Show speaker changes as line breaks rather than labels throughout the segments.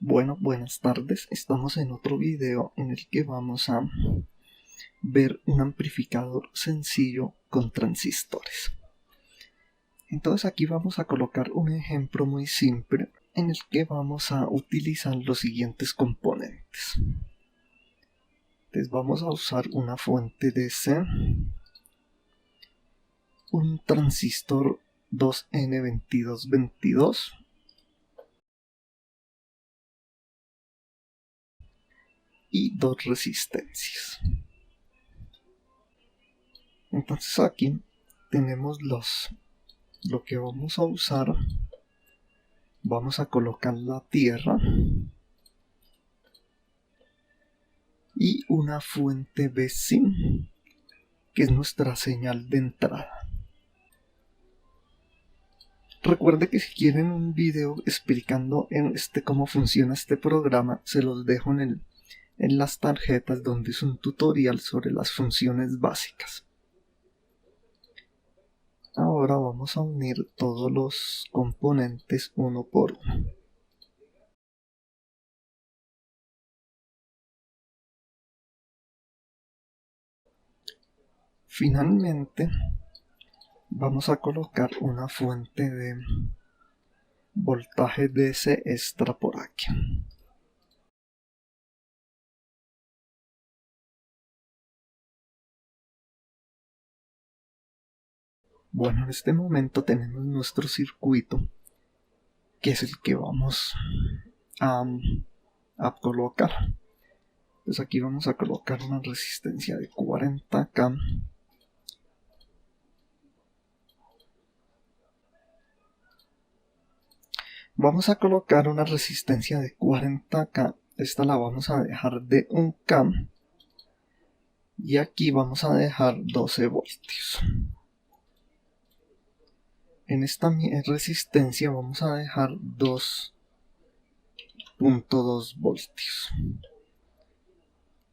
Bueno, buenas tardes. Estamos en otro video en el que vamos a ver un amplificador sencillo con transistores. Entonces aquí vamos a colocar un ejemplo muy simple en el que vamos a utilizar los siguientes componentes. Entonces vamos a usar una fuente DC, un transistor 2N2222, y dos resistencias. Entonces aquí tenemos lo que vamos a usar. Vamos a colocar la tierra y una fuente Vcin, que es nuestra señal de entrada. Recuerde que si quieren un video explicando cómo funciona este programa, se los dejo en las tarjetas, donde es un tutorial sobre las funciones básicas. Ahora vamos a unir todos los componentes uno por uno. Finalmente vamos a colocar una fuente de voltaje DC extra por aquí. Bueno, en este momento tenemos nuestro circuito, que es el que vamos a colocar. Pues aquí vamos a colocar una resistencia de 40K. Vamos a colocar una resistencia de 40K. Esta la vamos a dejar de 1K. Y aquí vamos a dejar 12 voltios. En esta resistencia vamos a dejar 2.2 voltios.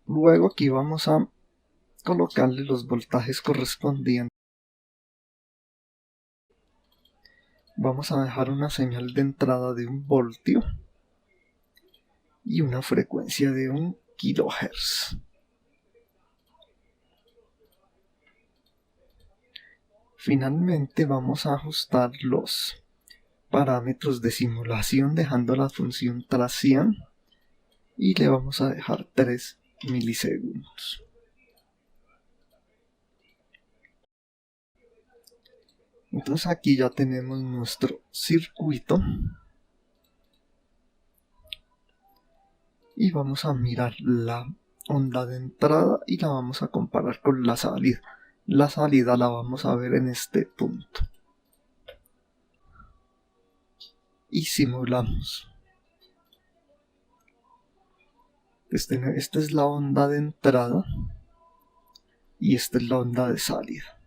Luego aquí vamos a colocarle los voltajes correspondientes. Vamos a dejar una señal de entrada de 1 voltio y una frecuencia de 1 kHz. Finalmente vamos a ajustar los parámetros de simulación dejando la función transient y le vamos a dejar 3 milisegundos. Entonces aquí ya tenemos nuestro circuito y vamos a mirar la onda de entrada y la vamos a comparar con la salida. La salida la vamos a ver en este punto. Y simulamos. Esta es la onda de entrada y esta es la onda de salida.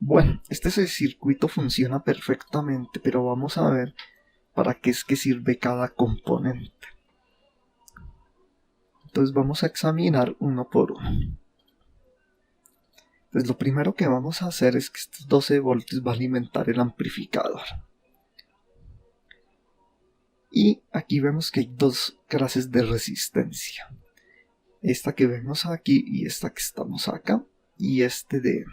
Bueno, este circuito funciona perfectamente, pero vamos a ver para qué es que sirve cada componente. Entonces vamos a examinar uno por uno. Entonces lo primero que vamos a hacer es que estos 12 voltios va a alimentar el amplificador. Y aquí vemos que hay dos clases de resistencia. Esta que vemos aquí y esta que estamos acá. Y este de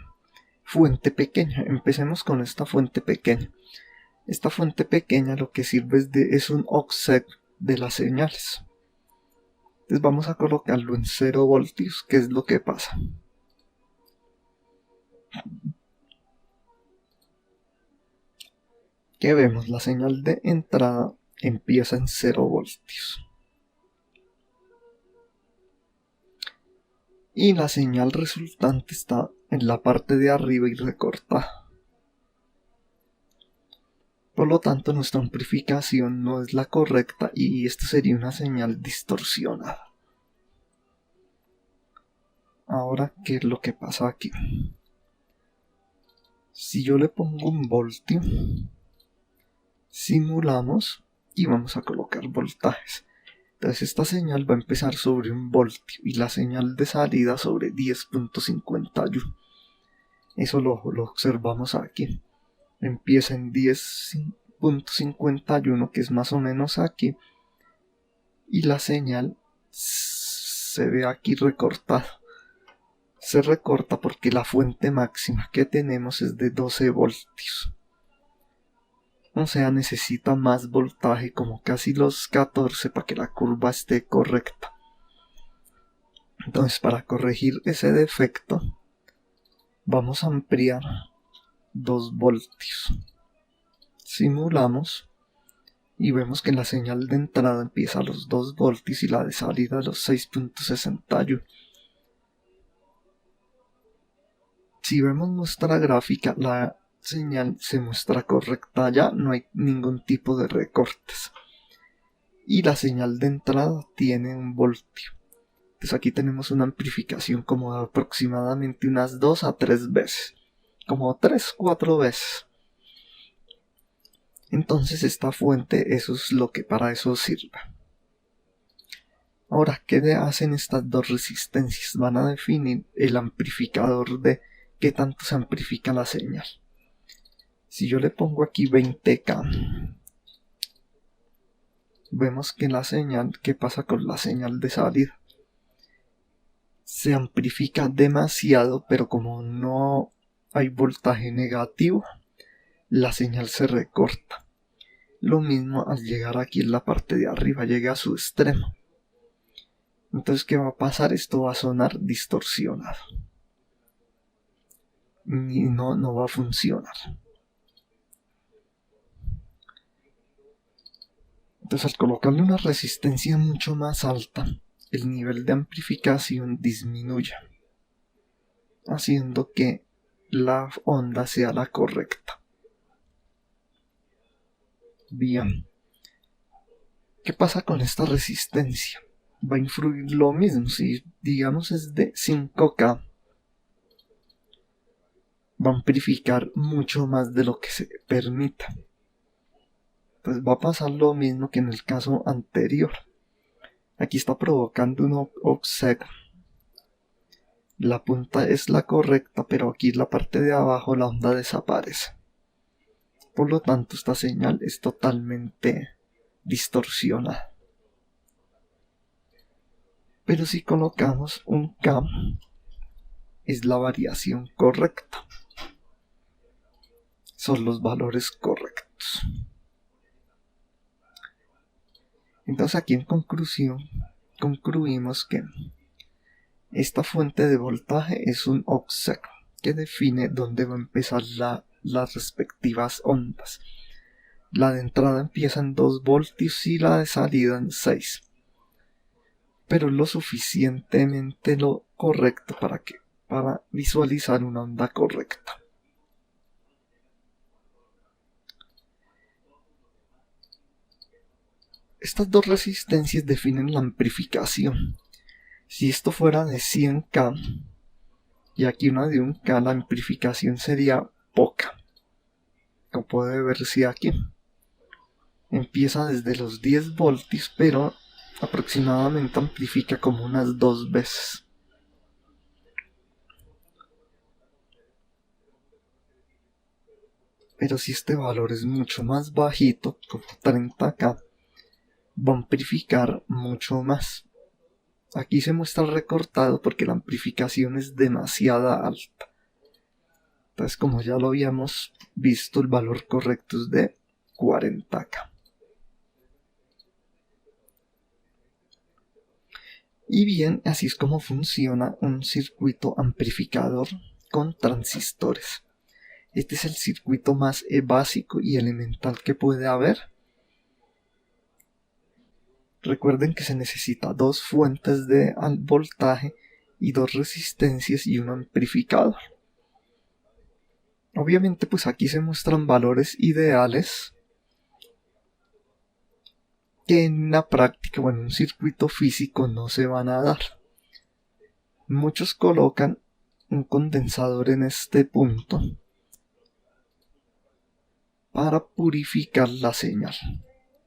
fuente pequeña. Empecemos con esta fuente pequeña. Esta fuente pequeña lo que sirve es un offset de las señales. Entonces vamos a colocarlo en 0 voltios. ¿Qué es lo que pasa? Que vemos la señal de entrada empieza en 0 voltios. Y la señal resultante está en la parte de arriba y recortada. Por lo tanto, nuestra amplificación no es la correcta y esta sería una señal distorsionada. Ahora, ¿qué es lo que pasa aquí? Si yo le pongo 1 voltio, simulamos y vamos a colocar voltajes. Entonces esta señal va a empezar sobre 1 voltio y la señal de salida sobre 10.51. Eso lo observamos aquí. Empieza en 10 .51, que es más o menos aquí, y la señal se ve aquí recortada. Se recorta porque la fuente máxima que tenemos es de 12 voltios. O sea, necesita más voltaje, como casi los 14, para que la curva esté correcta. Entonces, para corregir ese defecto, vamos a ampliar 2 voltios. Simulamos y vemos que la señal de entrada empieza a los 2 voltios y la de salida a los 6.61. Si vemos nuestra gráfica, la señal se muestra correcta ya, no hay ningún tipo de recortes. Y la señal de entrada tiene 1 voltio. Entonces aquí tenemos una amplificación como de aproximadamente unas 2 a 3 veces. Como 3-4 veces. Entonces esta fuente, eso es lo que para eso sirve. Ahora, ¿qué hacen estas dos resistencias? Van a definir el amplificador de qué tanto se amplifica la señal. Si yo le pongo aquí 20K, vemos que la señal, ¿qué pasa con la señal de salida? Se amplifica demasiado, pero como no hay voltaje negativo, la señal se recorta. Lo mismo al llegar aquí en la parte de arriba, llega a su extremo. Entonces, ¿qué va a pasar? Esto va a sonar distorsionado. Y no va a funcionar. Entonces, al colocarle una resistencia mucho más alta, el nivel de amplificación disminuye, haciendo que la onda sea la correcta. Bien, ¿qué pasa con esta resistencia? Va a influir lo mismo. Si digamos es de 5K, va a amplificar mucho más de lo que se permita. Pues va a pasar lo mismo que en el caso anterior. Aquí está provocando un offset. La punta es la correcta, pero aquí en la parte de abajo la onda desaparece. Por lo tanto, esta señal es totalmente distorsionada. Pero si colocamos un K, es la variación correcta. Son los valores correctos. Entonces aquí en conclusión, concluimos que esta fuente de voltaje es un offset que define dónde va a empezar las respectivas ondas. La de entrada empieza en 2 voltios y la de salida en 6. Pero lo suficientemente lo correcto para visualizar una onda correcta. Estas dos resistencias definen la amplificación. Si esto fuera de 100K y aquí una de 1K, la amplificación sería poca. Como puede verse aquí. Empieza desde los 10 voltios, pero aproximadamente amplifica como unas 2 veces. Pero si este valor es mucho más bajito, como 30K, va a amplificar mucho más. Aquí se muestra recortado porque la amplificación es demasiado alta. Entonces, como ya lo habíamos visto, el valor correcto es de 40K. Y bien, así es como funciona un circuito amplificador con transistores. Este es el circuito más básico y elemental que puede haber. Recuerden que se necesita 2 fuentes de voltaje y 2 resistencias y un amplificador. Obviamente pues aquí se muestran valores ideales que en la práctica o en un circuito físico no se van a dar. Muchos colocan un condensador en este punto para purificar la señal,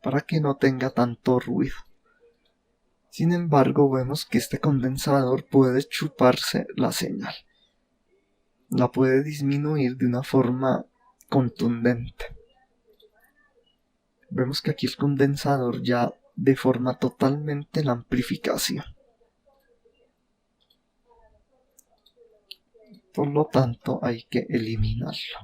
para que no tenga tanto ruido. Sin embargo, vemos que este condensador puede chuparse la señal. La puede disminuir de una forma contundente. Vemos que aquí el condensador ya deforma totalmente la amplificación. Por lo tanto, hay que eliminarlo.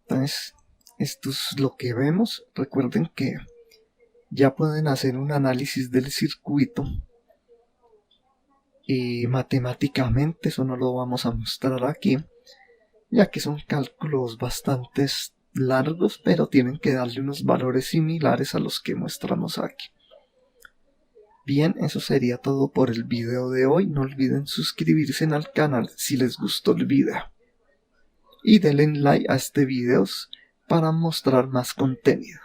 Entonces, esto es lo que vemos. Recuerden que ya pueden hacer un análisis del circuito. Y matemáticamente, eso no lo vamos a mostrar aquí, ya que son cálculos bastante largos, pero tienen que darle unos valores similares a los que mostramos aquí. Bien, eso sería todo por el video de hoy. No olviden suscribirse al canal si les gustó el video. Y denle like a este video para mostrar más contenido.